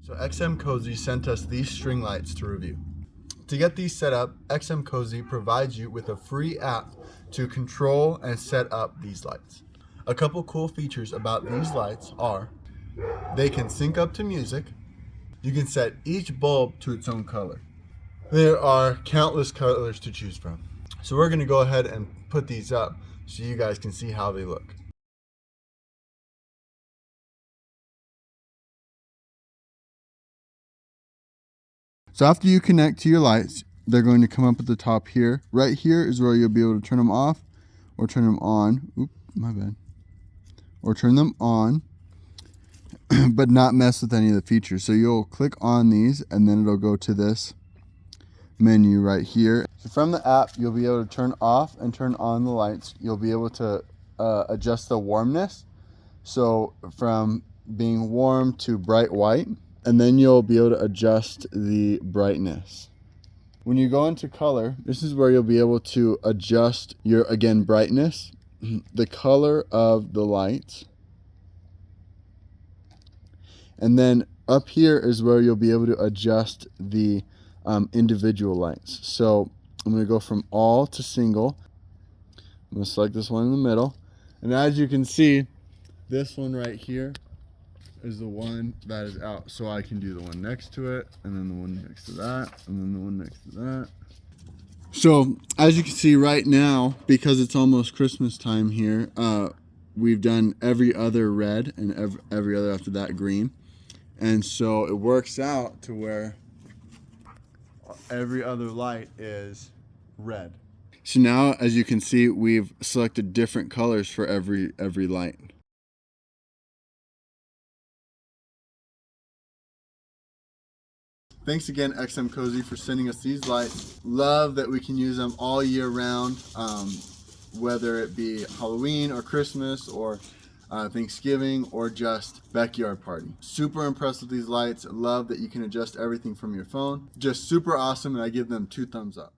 So XMcosy sent us these string lights to review. To get these set up, XMcosy provides you with a free app to control and set up these lights. A couple cool features about these lights are they can sync up to music. You can set each bulb to its own color. There are countless colors to choose from. So we're going to go ahead and put these up so you guys can see how they look. So after you connect to your lights, they're going to come up at the top here. Right here is where you'll be able to turn them off or turn them on. Oop, my bad. Or turn them on, but not mess with any of the features. So you'll click on these and then it'll go to this menu right here. So from the app, you'll be able to turn off and turn on the lights. You'll be able to adjust the warmness. So from being warm to bright white. And then you'll be able to adjust the brightness. When you go into color, this is where you'll be able to adjust your, again, brightness, the color of the lights. And then up here is where you'll be able to adjust the individual lights. So I'm going to go from all to single. I'm going to select this one in the middle. And as you can see, this one right here is the one that is out, so I can do the one next to it, and then the one next to that, and then the one next to that. So as you can see right now, because it's almost Christmas time here, we've done every other red and every other after that green, and so it works out to where every other light is red. So now, as you can see, we've selected different colors for every light. Thanks again, XMcosy, for sending us these lights. Love that we can use them all year round, whether it be Halloween or Christmas or Thanksgiving or just backyard party. Super impressed with these lights. Love that you can adjust everything from your phone. Just super awesome, and I give them 2 thumbs up.